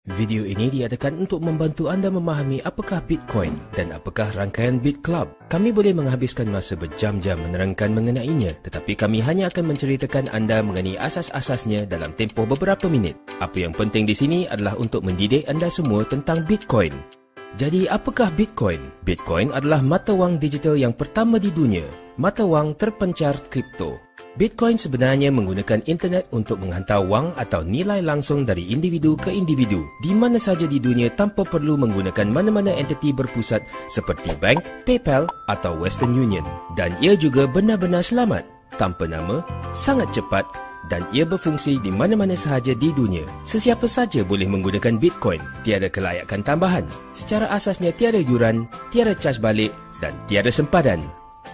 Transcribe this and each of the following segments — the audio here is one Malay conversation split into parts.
Video ini diadakan untuk membantu anda memahami apakah Bitcoin dan apakah rangkaian BitClub. Kami boleh menghabiskan masa berjam-jam menerangkan mengenainya, tetapi kami hanya akan menceritakan anda mengenai asas-asasnya dalam tempoh beberapa minit. Apa yang penting di sini adalah untuk mendidik anda semua tentang Bitcoin. Jadi, apakah Bitcoin? Bitcoin adalah mata wang digital yang pertama di dunia, mata wang terpencar kripto. Bitcoin sebenarnya menggunakan internet untuk menghantar wang atau nilai langsung dari individu ke individu di mana saja di dunia tanpa perlu menggunakan mana-mana entiti berpusat seperti bank, PayPal atau Western Union. Dan ia juga benar-benar selamat, tanpa nama, sangat cepat dan ia berfungsi di mana-mana sahaja di dunia. Sesiapa saja boleh menggunakan Bitcoin, tiada kelayakan tambahan. Secara asasnya tiada yuran, tiada caj balik dan tiada sempadan.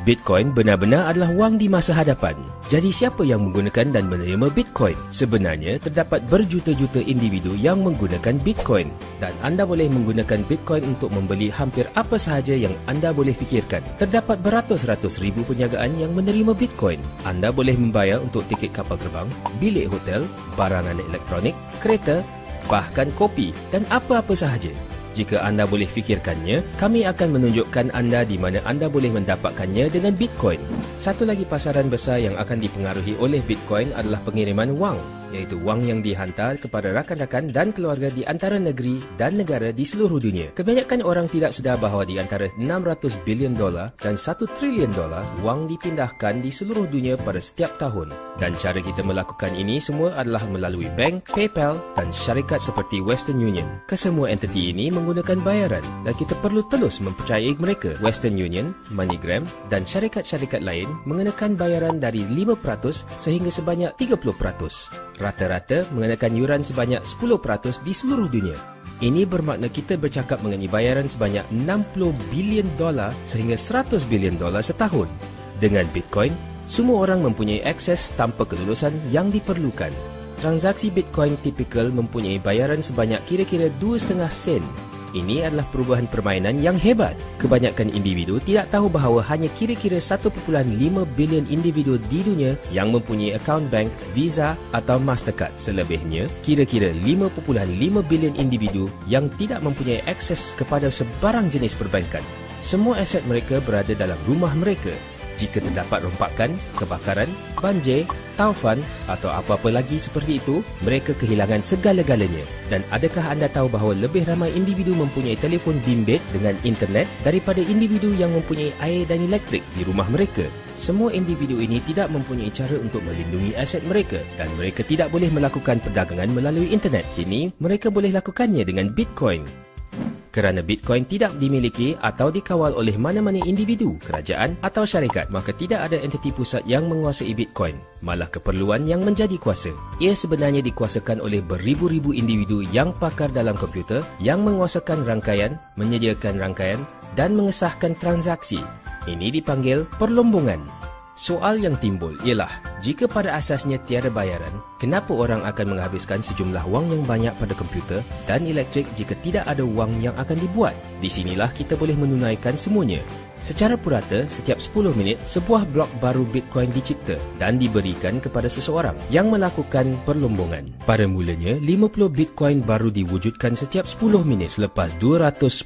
Bitcoin benar-benar adalah wang di masa hadapan. Jadi siapa yang menggunakan dan menerima Bitcoin? Sebenarnya terdapat berjuta-juta individu yang menggunakan Bitcoin dan anda boleh menggunakan Bitcoin untuk membeli hampir apa sahaja yang anda boleh fikirkan. Terdapat beratus-ratus ribu perniagaan yang menerima Bitcoin. Anda boleh membayar untuk tiket kapal terbang, bilik hotel, barangan elektronik, kereta, bahkan kopi dan apa-apa sahaja. Jika anda boleh fikirkannya, kami akan menunjukkan anda di mana anda boleh mendapatkannya dengan Bitcoin. Satu lagi pasaran besar yang akan dipengaruhi oleh Bitcoin adalah pengiriman wang, iaitu wang yang dihantar kepada rakan-rakan dan keluarga di antara negeri dan negara di seluruh dunia. Kebanyakan orang tidak sedar bahawa di antara $600 bilion dan $1 trilion wang dipindahkan di seluruh dunia pada setiap tahun. Dan cara kita melakukan ini semua adalah melalui bank, PayPal dan syarikat seperti Western Union. Kesemua entiti ini menggunakan bayaran dan kita perlu terus mempercayai mereka. Western Union, MoneyGram dan syarikat-syarikat lain mengenakan bayaran dari 5% sehingga sebanyak 30%. Rata-rata mengenakan yuran sebanyak 10% di seluruh dunia. Ini bermakna kita bercakap mengenai bayaran sebanyak $60 bilion sehingga $100 bilion setahun. Dengan Bitcoin, semua orang mempunyai akses tanpa kelulusan yang diperlukan. Transaksi Bitcoin tipikal mempunyai bayaran sebanyak kira-kira 2,5 sen. Ini adalah perubahan permainan yang hebat. Kebanyakan individu tidak tahu bahawa hanya kira-kira 1.5 bilion individu di dunia yang mempunyai akaun bank, Visa atau Mastercard. Selebihnya, kira-kira 5.5 bilion individu yang tidak mempunyai akses kepada sebarang jenis perbankan. Semua aset mereka berada dalam rumah mereka. Jika terdapat rompakan, kebakaran, banjir, taufan atau apa-apa lagi seperti itu, mereka kehilangan segala-galanya. Dan adakah anda tahu bahawa lebih ramai individu mempunyai telefon bimbit dengan internet daripada individu yang mempunyai air dan elektrik di rumah mereka? Semua individu ini tidak mempunyai cara untuk melindungi aset mereka dan mereka tidak boleh melakukan perdagangan melalui internet. Kini, mereka boleh lakukannya dengan Bitcoin. Kerana Bitcoin tidak dimiliki atau dikawal oleh mana-mana individu, kerajaan atau syarikat, maka tidak ada entiti pusat yang menguasai Bitcoin. Malah keperluan yang menjadi kuasa. Ia sebenarnya dikuasakan oleh beribu-ribu individu yang pakar dalam komputer yang menguasakan rangkaian, menyediakan rangkaian dan mengesahkan transaksi. Ini dipanggil perlombongan. Soal yang timbul ialah, jika pada asasnya tiada bayaran, kenapa orang akan menghabiskan sejumlah wang yang banyak pada komputer dan elektrik jika tidak ada wang yang akan dibuat? Di sinilah kita boleh menunaikan semuanya. Secara purata, setiap 10 minit, sebuah blok baru Bitcoin dicipta dan diberikan kepada seseorang yang melakukan perlombongan. Pada mulanya, 50 Bitcoin baru diwujudkan setiap 10 minit. Selepas 210,000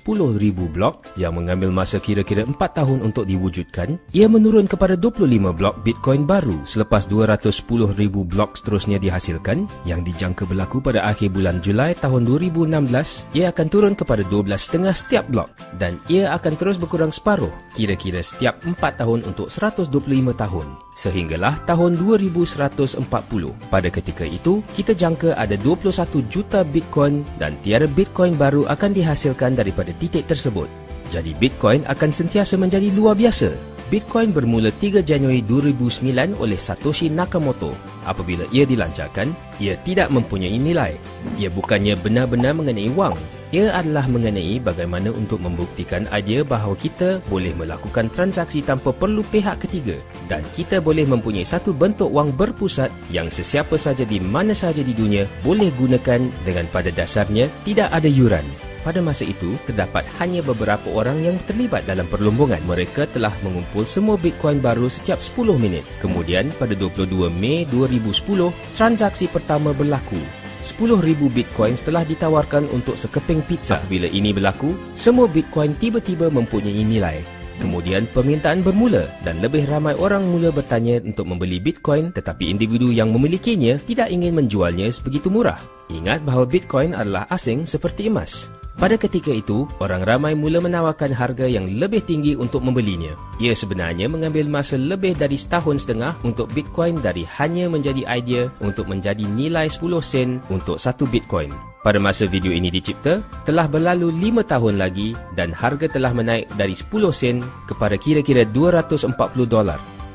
blok yang mengambil masa kira-kira 4 tahun untuk diwujudkan, ia menurun kepada 25 blok Bitcoin baru. Selepas 210,000 blok seterusnya dihasilkan, yang dijangka berlaku pada akhir bulan Julai tahun 2016, ia akan turun kepada 12,5 setiap blok dan ia akan terus berkurang separuh, kira-kira setiap 4 tahun untuk 125 tahun. Sehinggalah tahun 2140. Pada ketika itu, kita jangka ada 21 juta Bitcoin dan tiada Bitcoin baru akan dihasilkan daripada titik tersebut. Jadi Bitcoin akan sentiasa menjadi luar biasa. Bitcoin bermula 3 Januari 2009 oleh Satoshi Nakamoto. Apabila ia dilancarkan, ia tidak mempunyai nilai. Ia bukannya benar-benar mengenai wang. Ia adalah mengenai bagaimana untuk membuktikan idea bahawa kita boleh melakukan transaksi tanpa perlu pihak ketiga dan kita boleh mempunyai satu bentuk wang berpusat yang sesiapa saja di mana saja di dunia boleh gunakan dengan pada dasarnya tidak ada yuran. Pada masa itu, terdapat hanya beberapa orang yang terlibat dalam perlombongan. Mereka telah mengumpul semua Bitcoin baru setiap 10 minit. Kemudian, pada 22 Mei 2010, transaksi pertama berlaku. 10,000 Bitcoin telah ditawarkan untuk sekeping pizza. Apabila ini berlaku, semua Bitcoin tiba-tiba mempunyai nilai. Kemudian permintaan bermula dan lebih ramai orang mula bertanya untuk membeli Bitcoin, tetapi individu yang memilikinya tidak ingin menjualnya sebegitu murah. Ingat bahawa Bitcoin adalah asing seperti emas. Pada ketika itu, orang ramai mula menawarkan harga yang lebih tinggi untuk membelinya. Ia sebenarnya mengambil masa lebih dari setahun setengah untuk Bitcoin dari hanya menjadi idea untuk menjadi nilai 10 sen untuk satu Bitcoin. Pada masa video ini dicipta, telah berlalu 5 tahun lagi dan harga telah menaik dari 10 sen kepada kira-kira $240.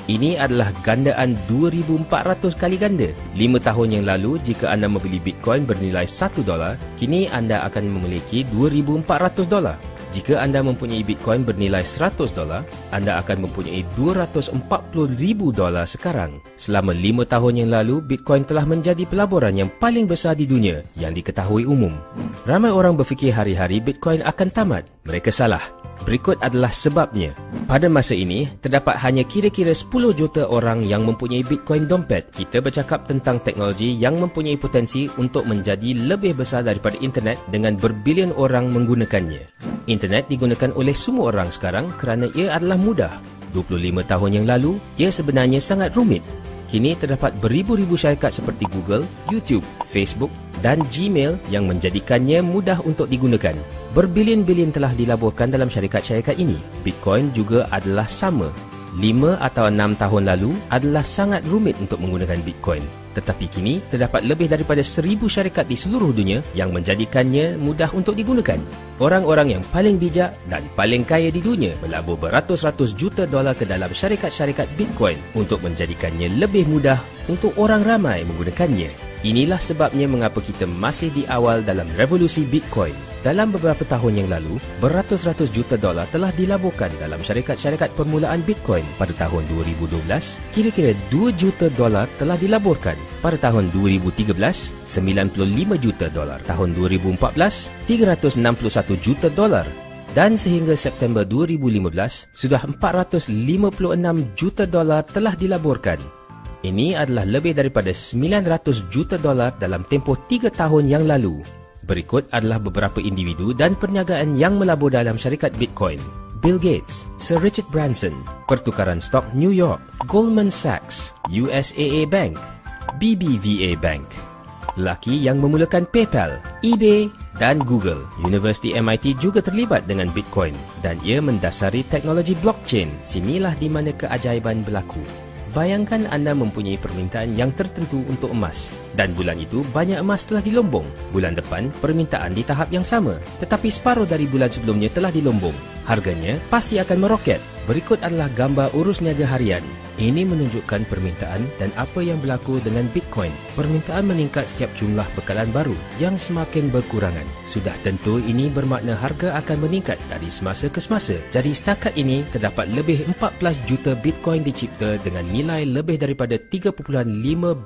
Ini adalah gandaan 2,400 kali ganda. 5 tahun yang lalu, jika anda membeli Bitcoin bernilai $1, kini anda akan memiliki $2,400. Jika anda mempunyai Bitcoin bernilai $100, anda akan mempunyai $240,000 sekarang. Selama 5 tahun yang lalu, Bitcoin telah menjadi pelaburan yang paling besar di dunia yang diketahui umum. Ramai orang berfikir hari-hari Bitcoin akan tamat. Mereka salah. Berikut adalah sebabnya. Pada masa ini, terdapat hanya kira-kira 10 juta orang yang mempunyai Bitcoin dompet. Kita bercakap tentang teknologi yang mempunyai potensi untuk menjadi lebih besar daripada internet dengan berbilion orang menggunakannya. Internet digunakan oleh semua orang sekarang kerana ia adalah mudah. 25 tahun yang lalu, ia sebenarnya sangat rumit. Kini terdapat beribu-ribu syarikat seperti Google, YouTube, Facebook dan Gmail yang menjadikannya mudah untuk digunakan. Berbilion-bilion telah dilaburkan dalam syarikat-syarikat ini. Bitcoin juga adalah sama. 5 atau 6 tahun lalu adalah sangat rumit untuk menggunakan Bitcoin. Tetapi kini terdapat lebih daripada 1,000 syarikat di seluruh dunia yang menjadikannya mudah untuk digunakan. Orang-orang yang paling bijak dan paling kaya di dunia melabur beratus-ratus juta dolar ke dalam syarikat-syarikat Bitcoin untuk menjadikannya lebih mudah untuk orang ramai menggunakannya. Inilah sebabnya mengapa kita masih di awal dalam revolusi Bitcoin. Dalam beberapa tahun yang lalu, beratus-ratus juta dolar telah dilaburkan dalam syarikat-syarikat permulaan Bitcoin. Pada tahun 2012, kira-kira 2 juta dolar telah dilaburkan. Pada tahun 2013, 95 juta dolar. Tahun 2014, 361 juta dolar. Dan sehingga September 2015, sudah 456 juta dolar telah dilaburkan. Ini adalah lebih daripada 900 juta dolar dalam tempoh 3 tahun yang lalu. Berikut adalah beberapa individu dan perniagaan yang melabur dalam syarikat Bitcoin. Bill Gates, Sir Richard Branson, Pertukaran Stok New York, Goldman Sachs, USAA Bank, BBVA Bank. Lelaki yang memulakan PayPal, eBay dan Google. Universiti MIT juga terlibat dengan Bitcoin dan ia mendasari teknologi blockchain. Sinilah di mana keajaiban berlaku. Bayangkan anda mempunyai permintaan yang tertentu untuk emas dan bulan itu banyak emas telah dilombong. Bulan depan permintaan di tahap yang sama, tetapi separuh dari bulan sebelumnya telah dilombong. Harganya pasti akan meroket. Berikut adalah gambar urus niaga harian. Ini menunjukkan permintaan dan apa yang berlaku dengan Bitcoin. Permintaan meningkat setiap jumlah bekalan baru yang semakin berkurangan. Sudah tentu ini bermakna harga akan meningkat dari semasa ke semasa. Jadi setakat ini terdapat lebih 14 juta Bitcoin dicipta dengan nilai lebih daripada 3.5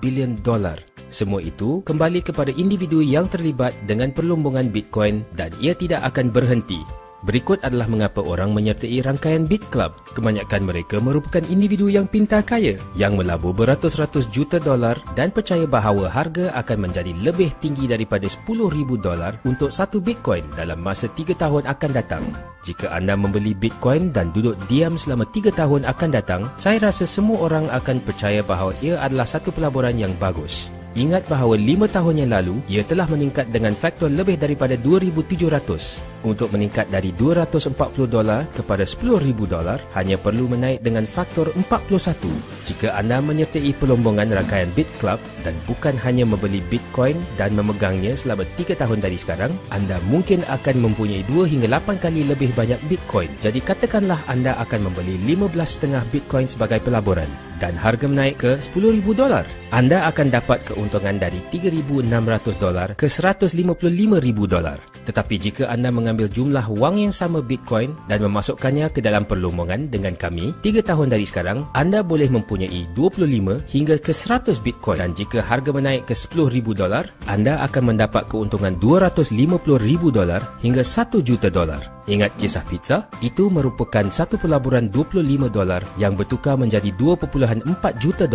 bilion dolar. Semua itu kembali kepada individu yang terlibat dengan perlombongan Bitcoin dan ia tidak akan berhenti. Berikut adalah mengapa orang menyertai rangkaian Bit Club. Kebanyakan mereka merupakan individu yang pintar kaya yang melabur beratus-ratus juta dolar dan percaya bahawa harga akan menjadi lebih tinggi daripada 10,000 dolar untuk satu Bitcoin dalam masa 3 tahun akan datang. Jika anda membeli Bitcoin dan duduk diam selama 3 tahun akan datang, saya rasa semua orang akan percaya bahawa ia adalah satu pelaburan yang bagus. Ingat bahawa 5 tahun yang lalu, ia telah meningkat dengan faktor lebih daripada 2,700. Untuk meningkat dari $240 kepada $10,000, hanya perlu menaik dengan faktor 41. Jika anda menyertai perlombongan rangkaian Bit Club dan bukan hanya membeli Bitcoin dan memegangnya selama 3 tahun dari sekarang, anda mungkin akan mempunyai 2 hingga 8 kali lebih banyak Bitcoin. Jadi katakanlah anda akan membeli 15,5 Bitcoin sebagai pelaburan dan harga menaik ke $10,000. Anda akan dapat keuntungan dari $3,600 ke $155,000. Tetapi jika anda mengambil jumlah wang yang sama Bitcoin dan memasukkannya ke dalam perlombongan dengan kami, 3 tahun dari sekarang, anda boleh mempunyai 25 hingga ke 100 Bitcoin. Dan jika harga menaik ke $10,000, anda akan mendapat keuntungan $250,000 hingga $1 juta. Ingat kisah pizza? Itu merupakan satu pelaburan $25 yang bertukar menjadi $2.4 juta.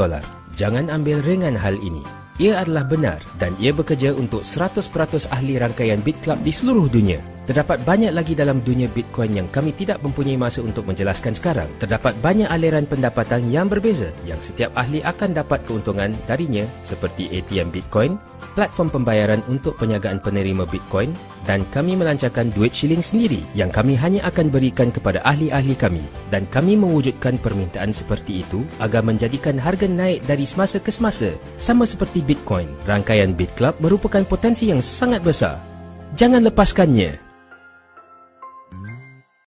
Jangan ambil ringan hal ini. Ia adalah benar dan ia bekerja untuk 100% ahli rangkaian Bit Club di seluruh dunia. Terdapat banyak lagi dalam dunia Bitcoin yang kami tidak mempunyai masa untuk menjelaskan sekarang. Terdapat banyak aliran pendapatan yang berbeza yang setiap ahli akan dapat keuntungan darinya seperti ATM Bitcoin, platform pembayaran untuk penyagaan penerima Bitcoin dan kami melancarkan duit shilling sendiri yang kami hanya akan berikan kepada ahli-ahli kami dan kami mewujudkan permintaan seperti itu agar menjadikan harga naik dari semasa ke semasa. Sama seperti Bitcoin, rangkaian Bit Club merupakan potensi yang sangat besar. Jangan lepaskannya.